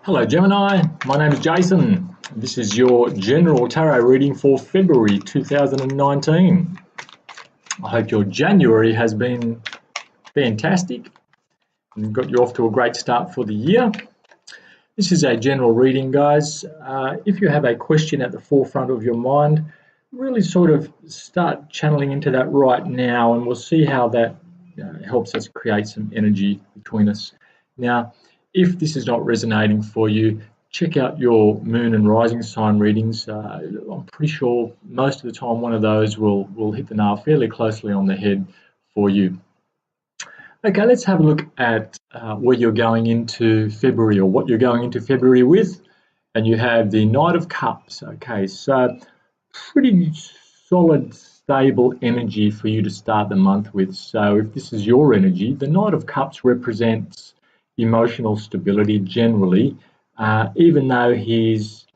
Hello Gemini, my name is Jason. This is your general tarot reading for February 2019. I hope your January has been fantastic and got you off to a great start for the year. This is a general reading, guys. If you have a question at the forefront of your mind, really sort of start channeling into that right now, and we'll see how that helps us create some energy between us. Now, if this is not resonating for you, check out your moon and rising sign readings. I'm pretty sure most of the time one of those will hit the nail fairly closely on the head for you. Okay, let's have a look at where you're going into February, or what you're going into February with. And you have the Knight of Cups. Okay, so pretty solid, stable energy for you to start the month with. So if this is your energy, the Knight of Cups represents emotional stability generally, even though he's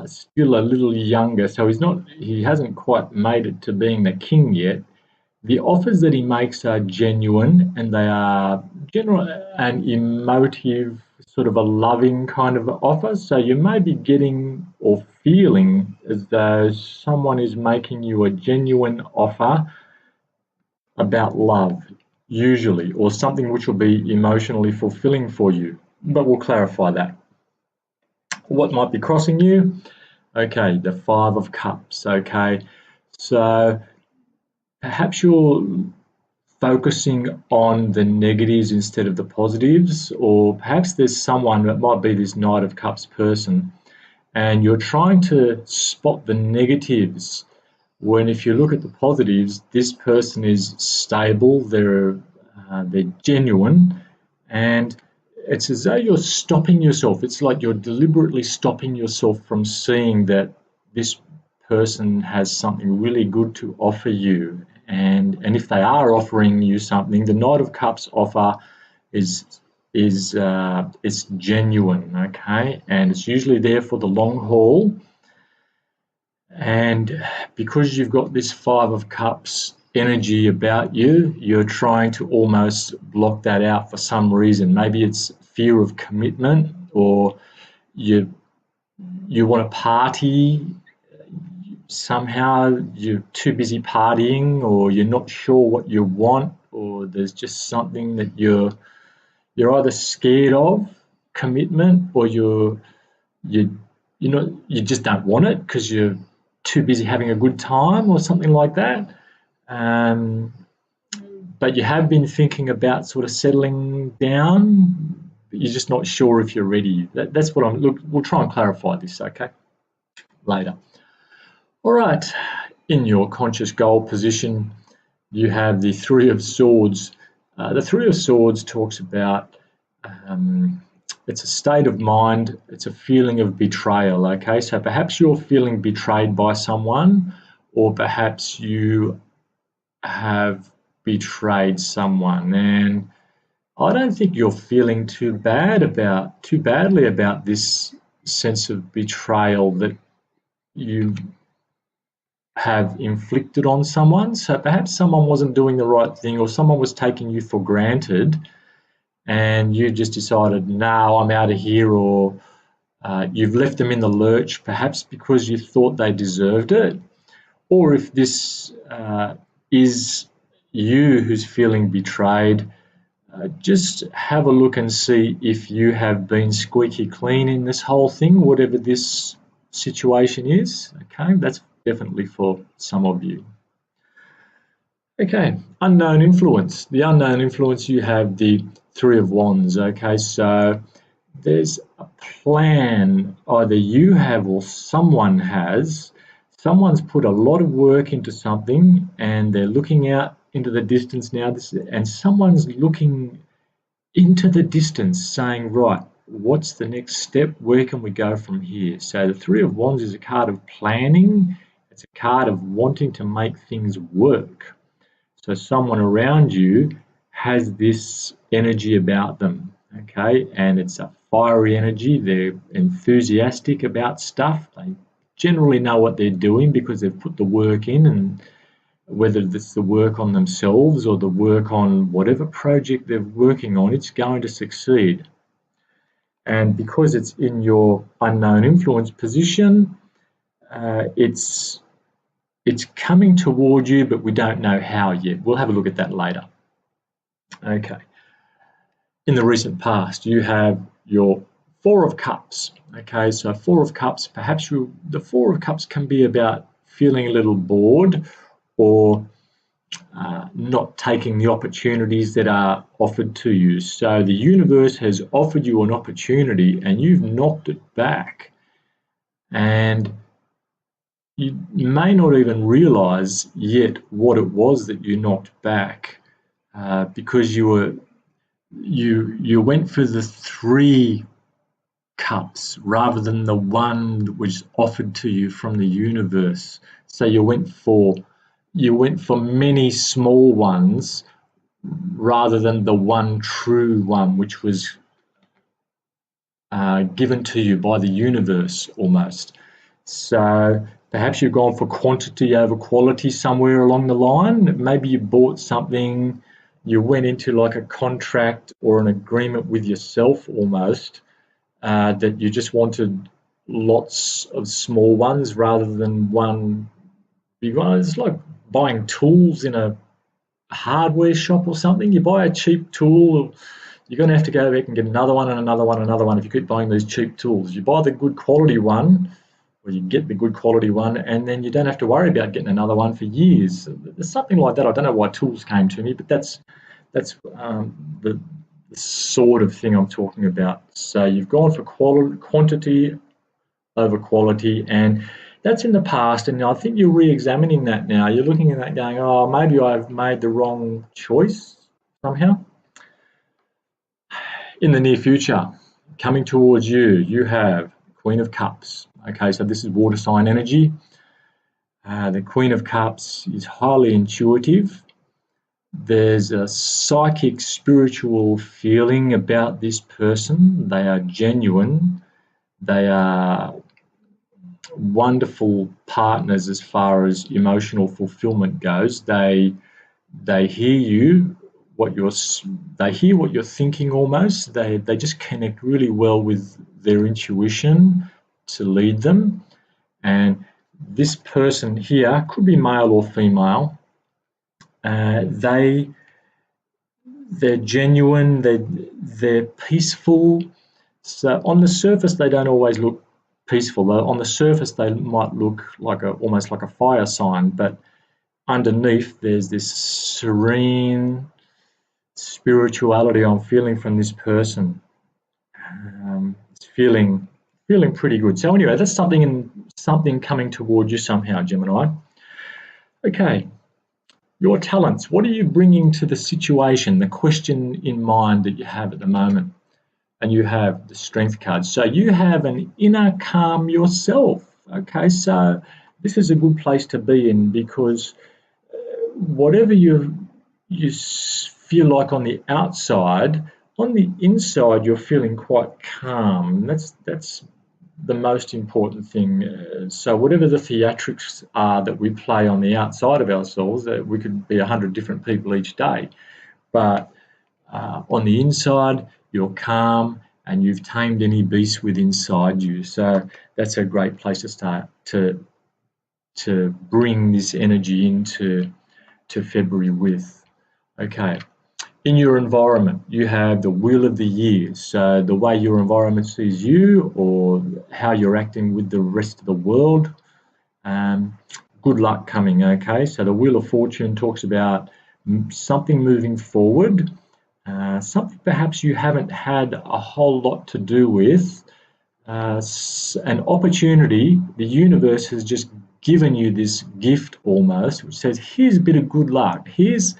still a little younger, so he hasn't quite made it to being the king yet. The offers that he makes are genuine, and they are general and emotive, sort of a loving kind of offer. So you may be getting or feeling as though someone is making you a genuine offer about love, usually, or something which will be emotionally fulfilling for you. But we'll clarify that. What might be crossing you? Okay, the Five of Cups. Okay, so perhaps you're focusing on the negatives instead of the positives, or perhaps there's someone that might be this Knight of Cups person, and you're trying to spot the negatives, when if you look at the positives, this person is stable, they're genuine, and it's as though you're stopping yourself. It's like you're deliberately stopping yourself from seeing that this person has something really good to offer you. And if they are offering you something, the Knight of Cups offer is it's genuine, okay, and it's usually there for the long haul. And because you've got this Five of Cups energy about you, you're trying to almost block that out for some reason. Maybe it's fear of commitment, or you want to party. Somehow you're too busy partying, or you're not sure what you want, or there's just something that you're either scared of commitment, or you just don't want it because you're too busy having a good time or something like that. But you have been thinking about sort of settling down, but you're just not sure if you're ready. That's what we'll try and clarify this, okay, later. All right, in your conscious goal position, you have the Three of Swords. The Three of Swords talks about it's a state of mind, it's a feeling of betrayal, okay? So perhaps you're feeling betrayed by someone, or perhaps you have betrayed someone, and I don't think you're feeling too badly about this sense of betrayal that you have inflicted on someone. So perhaps someone wasn't doing the right thing, or someone was taking you for granted, and you just decided, no, I'm out of here, or you've left them in the lurch, perhaps because you thought they deserved it. Or if this is you who's feeling betrayed, just have a look and see if you have been squeaky clean in this whole thing, whatever this situation is. Okay, that's definitely for some of you. Okay, unknown influence. The unknown influence, you have the Three of Wands. Okay, so there's a plan either you have or someone has. Someone's put a lot of work into something, and they're looking out into the distance now, and someone's looking into the distance saying, right, what's the next step? Where can we go from here? So the Three of Wands is a card of planning. It's a card of wanting to make things work. So someone around you has this energy about them, okay? And it's a fiery energy. They're enthusiastic about stuff. They generally know what they're doing because they've put the work in, and whether it's the work on themselves or the work on whatever project they're working on, it's going to succeed. and because it's in your unknown influence position, it's coming toward you, but we don't know how yet. We'll have a look at that later. Okay. In the recent past, you have your Four of Cups. Okay, so Four of Cups, perhaps the Four of Cups can be about feeling a little bored, or not taking the opportunities that are offered to you. So the universe has offered you an opportunity and you've knocked it back. And you may not even realize yet what it was that you knocked back, because you went for the Three Cups rather than the one that was offered to you from the universe. So you went for many small ones rather than the one true one, which was given to you by the universe almost. So perhaps you've gone for quantity over quality somewhere along the line. Maybe you bought something, you went into like a contract or an agreement with yourself almost, that you just wanted lots of small ones rather than one big one. It's like buying tools in a hardware shop or something. You buy a cheap tool, you're going to have to go back and get another one and another one and another one if you keep buying these cheap tools. You buy the good quality one, or you get the good quality one, and then you don't have to worry about getting another one for years. There's something like that. I don't know why tools came to me, but that's the sort of thing I'm talking about. So you've gone for quantity over quality, and that's in the past, and I think you're re-examining that now. You're looking at that going, oh, maybe I've made the wrong choice somehow. In the near future, coming towards you, you have Queen of Cups. Okay, so this is water sign energy. The Queen of Cups is highly intuitive. There's a psychic, spiritual feeling about this person. They are genuine. They are wonderful partners as far as emotional fulfillment goes. They hear you, they hear what you're thinking almost. They just connect really well with their intuition to lead them. And this person here could be male or female. They're genuine. They're peaceful. So on the surface, they don't always look peaceful. On the surface, they might look like almost like a fire sign, but underneath, there's this serene spirituality I'm feeling from this person. It's feeling pretty good. So anyway, that's something coming towards you somehow, Gemini. Okay, your talents. What are you bringing to the situation? The question in mind that you have at the moment. And you have the Strength card. So you have an inner calm yourself. Okay, so this is a good place to be in, because whatever you feel like on the outside, on the inside you're feeling quite calm. That's the most important thing. So whatever the theatrics are that we play on the outside of ourselves, we could be 100 different people each day, but on the inside, you're calm and you've tamed any beast within inside you. So that's a great place to start to bring this energy into February with. Okay. In your environment, you have the Wheel of the Year. So the way your environment sees you, or how you're acting with the rest of the world. Good luck coming. Okay. So the Wheel of Fortune talks about something moving forward. Something perhaps you haven't had a whole lot to do with, an opportunity. The universe has just given you this gift almost, which says, here's a bit of good luck. Here's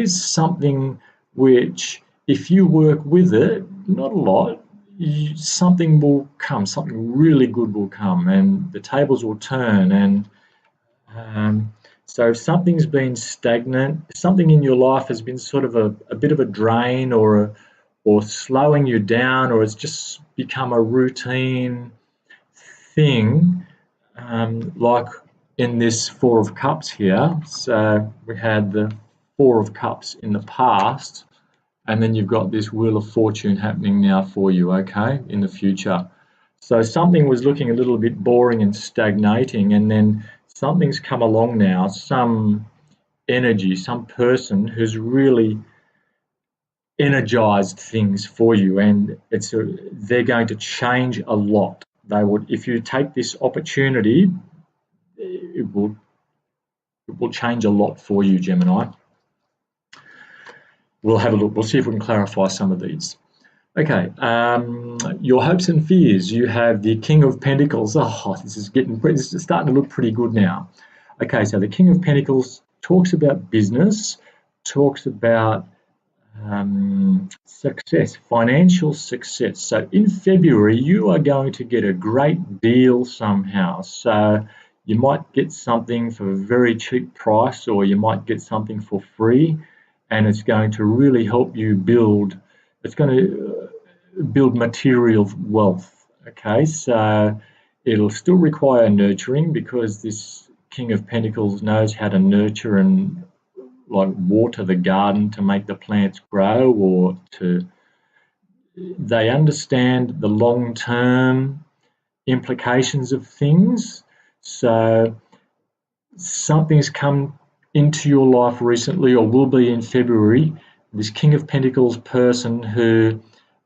something which, if you work with it, not a lot, something will come, something really good will come, and the tables will turn. And so if something's been stagnant, something in your life has been sort of a bit of a drain, or slowing you down, or it's just become a routine thing, like in this Four of Cups here. So we had the Four of Cups in the past, and then you've got this Wheel of Fortune happening now for you, okay, in the future. So something was looking a little bit boring and stagnating, and then something's come along now, some energy, some person who's really energized things for you, and they're going to change a lot. They would, if you take this opportunity, it will change a lot for you, Gemini. We'll have a look. We'll see if we can clarify some of these. Okay, your hopes and fears. You have the King of Pentacles. Oh, this is starting to look pretty good now. Okay, so the King of Pentacles talks about business, talks about success, financial success. So in February, you are going to get a great deal somehow. So you might get something for a very cheap price, or you might get something for free, and it's going to really help you build. It's going to build material wealth. Okay, so it'll still require nurturing, because this King of Pentacles knows how to nurture and like water the garden to make the plants grow, or they understand the long-term implications of things. So something's come into your life recently, or will be in February, this King of Pentacles person who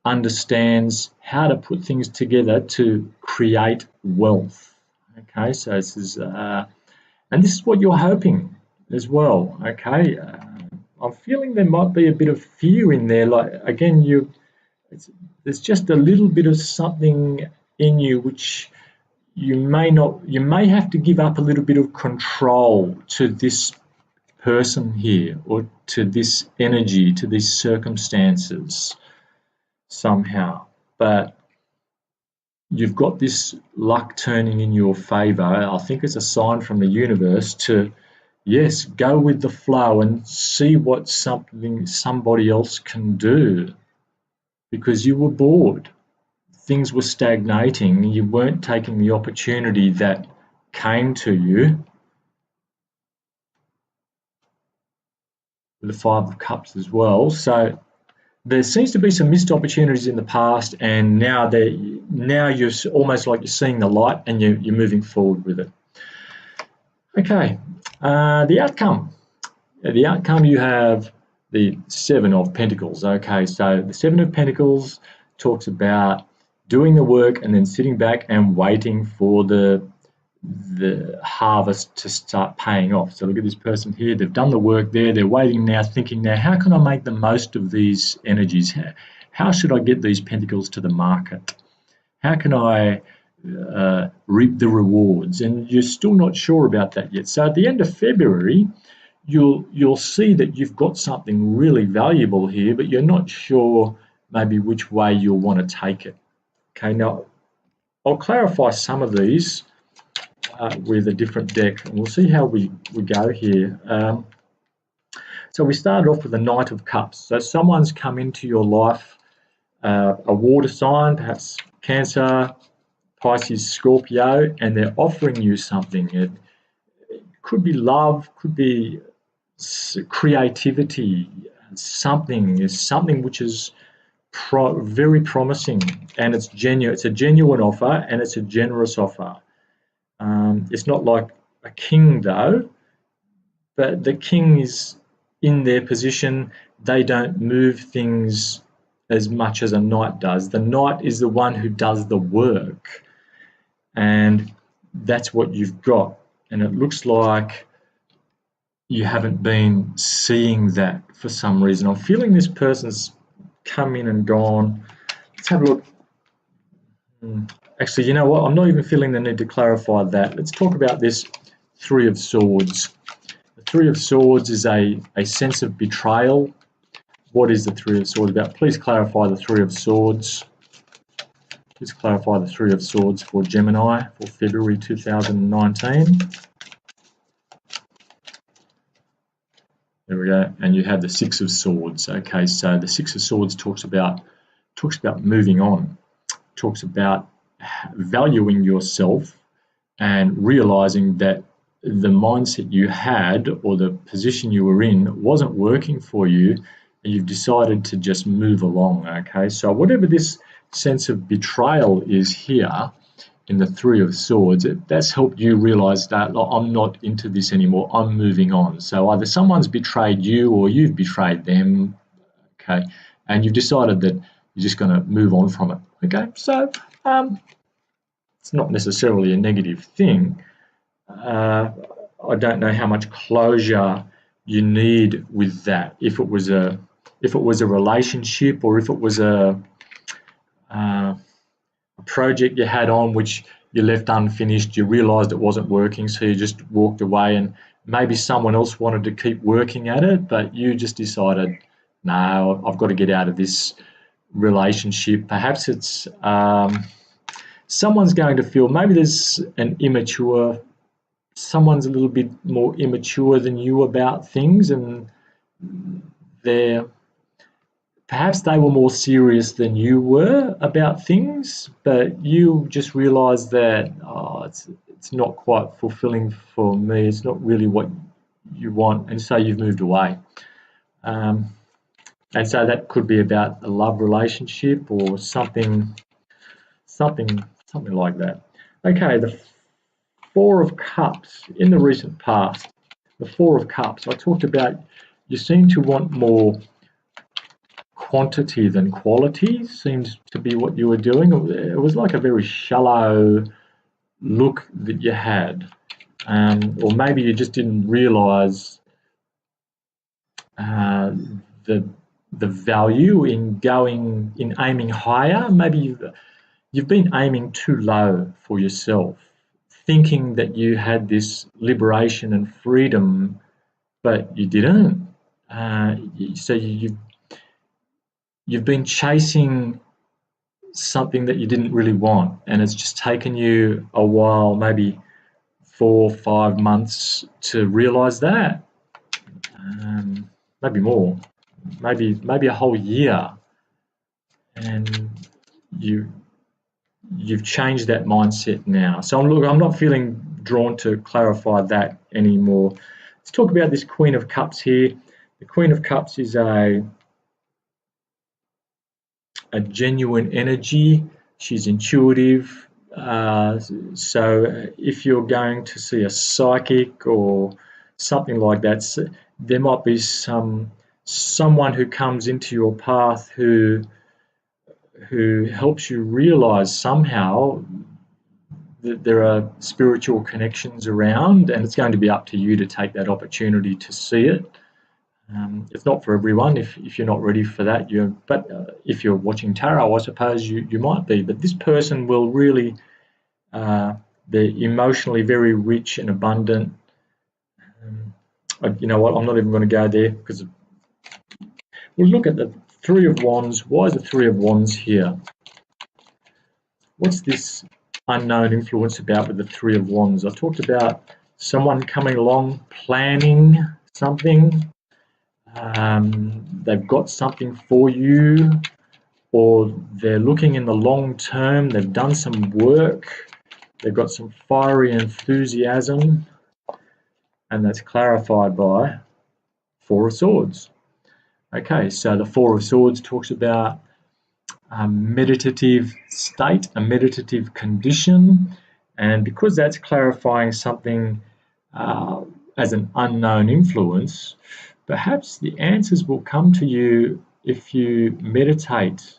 understands how to put things together to create wealth. Okay, so this is and this is what you're hoping as well. Okay, I'm feeling there might be a bit of fear in there. Like again, there's just a little bit of something in you which you may have to give up a little bit of control to this person here, or to this energy, to these circumstances somehow. But you've got this luck turning in your favor. I think it's a sign from the universe to, yes, go with the flow and see what somebody else can do, because you were bored. Things were stagnating. You weren't taking the opportunity that came to you. The Five of Cups as well. So there seems to be some missed opportunities in the past, and now you're almost like you're seeing the light, and you're moving forward with it. Okay, the outcome. The outcome, you have the Seven of Pentacles. Okay, so the Seven of Pentacles talks about doing the work and then sitting back and waiting for the harvest to start paying off. So look at this person here. They've done the work there. They're waiting now, thinking now, how can I make the most of these energies? How should I get these pentacles to the market? How can I reap the rewards? And you're still not sure about that yet. So at the end of February, you'll see that you've got something really valuable here, but you're not sure maybe which way you'll want to take it. Okay, now I'll clarify some of these with a different deck, and we'll see how we go here. So we started off with the Knight of Cups. So someone's come into your life, a water sign, perhaps Cancer, Pisces, Scorpio, and they're offering you something. It could be love, could be creativity, something which is very promising, and it's genuine. It's a genuine offer, and it's a generous offer. It's not like a king though, but the king is in their position. They don't move things as much as a knight does. The knight is the one who does the work, and that's what you've got. And it looks like you haven't been seeing that for some reason. I'm feeling this person's come in and gone. Let's have a look. Actually, you know what? I'm not even feeling the need to clarify that. Let's talk about this Three of Swords. The Three of Swords is a sense of betrayal. What is the Three of Swords about? Please clarify the Three of Swords. Please clarify the Three of Swords for Gemini for February 2019. There we go. And you have the Six of Swords. Okay, so the Six of Swords talks about moving on, talks about valuing yourself and realizing that the mindset you had or the position you were in wasn't working for you. you've decided to just move along, okay? So whatever this sense of betrayal is here in the Three of Swords, that's helped you realize that, like, I'm not into this anymore, I'm moving on. So either someone's betrayed you or you've betrayed them, okay? And you've decided that you're just going to move on from it, okay? So it's not necessarily a negative thing. I don't know how much closure you need with that. If it was a relationship, or if it was a project you had on which you left unfinished, you realised it wasn't working, so you just walked away, and maybe someone else wanted to keep working at it, but you just decided, no, I've got to get out of this relationship. Perhaps it's someone's going to feel, maybe there's someone's a little bit more immature than you about things, and perhaps they were more serious than you were about things, but you just realised that, it's not quite fulfilling for me, it's not really what you want, and so you've moved away. And so that could be about a love relationship or something like that. Okay, the Four of Cups in the recent past. The Four of Cups, I talked about, you seem to want more quantity than quality, seems to be what you were doing. It was like a very shallow look that you had, or maybe you just didn't realise the value in aiming higher. Maybe you've been aiming too low for yourself, thinking that you had this liberation and freedom, but you didn't. So you've been chasing something that you didn't really want, and it's just taken you a while, maybe 4 or 5 months to realize that, maybe more, maybe a whole year, and you've changed that mindset now. So I'm not feeling drawn to clarify that anymore. Let's talk about this Queen of Cups here. The Queen of Cups is a genuine energy. She's intuitive. So if you're going to see a psychic or something like that, there might be someone who comes into your path who helps you realize somehow that there are spiritual connections around, and it's going to be up to you to take that opportunity to see it. It's not for everyone if you're not ready for that. But if you're watching tarot, I suppose you might be. But this person will really, they're emotionally very rich and abundant. You know what? I'm not even going to go there, because we'll look at the Three of Wands. Why is the Three of Wands here? What's this unknown influence about with the Three of Wands? I talked about someone coming along, planning something. They've got something for you, or they're looking in the long term. They've done some work. They've got some fiery enthusiasm, and that's clarified by Four of Swords. Okay, so the Four of Swords talks about a meditative state, a meditative condition, and because that's clarifying something as an unknown influence, perhaps the answers will come to you if you meditate.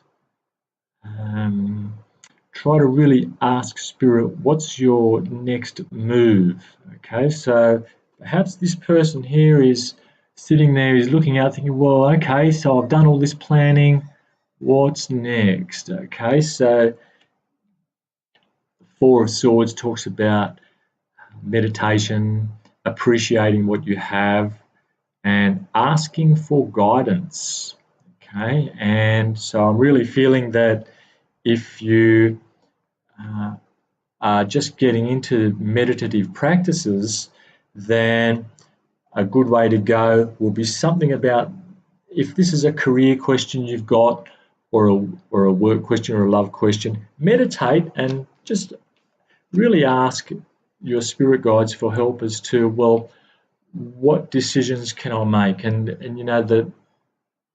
Try to really ask Spirit, what's your next move? Okay, so perhaps this person here is sitting there, is looking out thinking, well, okay, so I've done all this planning, what's next? Okay, so Four of Swords talks about meditation, appreciating what you have, and asking for guidance. Okay, and so I'm really feeling that if you are just getting into meditative practices, then a good way to go will be something about, if this is a career question you've got, or a work question or a love question, meditate and just really ask your spirit guides for help as to, well, what decisions can I make? And you know,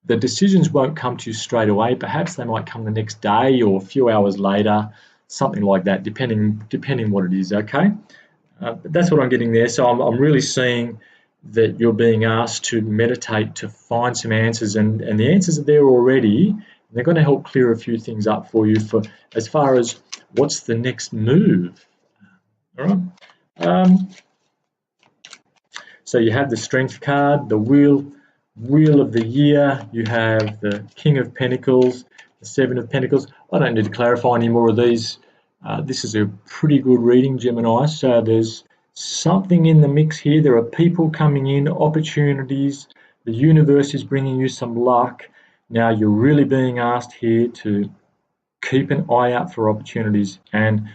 the decisions won't come to you straight away. Perhaps they might come the next day or a few hours later, something like that, depending what it is, okay? But that's what I'm getting there. So I'm really seeing that you're being asked to meditate to find some answers, and the answers are there already. They're going to help clear a few things up for you for as far as what's the next move. All right. So you have the Strength card, the Wheel of the Year. You have the King of Pentacles, the Seven of Pentacles. I don't need to clarify any more of these. This is a pretty good reading, Gemini. So there's something in the mix here. There are people coming in, opportunities. The universe is bringing you some luck. Now you're really being asked here to keep an eye out for opportunities and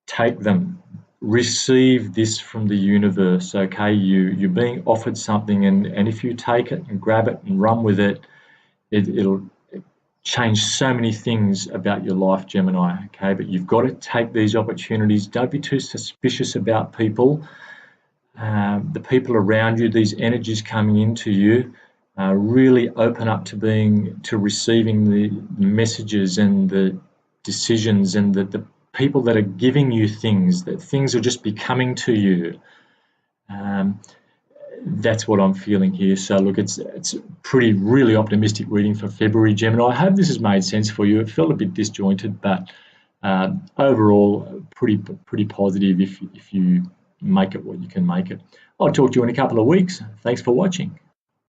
take them. Receive this from the universe, okay? You're being offered something, and if you take it and grab it and run with it, it'll change so many things about your life, Gemini, okay? But you've got to take these opportunities. Don't be too suspicious about people. The people around you, these energies coming into you, really open up to receiving the messages and the decisions and the people that are giving you things, that things will just be coming to you. That's what I'm feeling here. So look, it's pretty really optimistic reading for February, Gemini. I hope this has made sense for you. It felt a bit disjointed, but overall pretty positive if you make it what you can make it. I'll talk to you in a couple of weeks. Thanks for watching.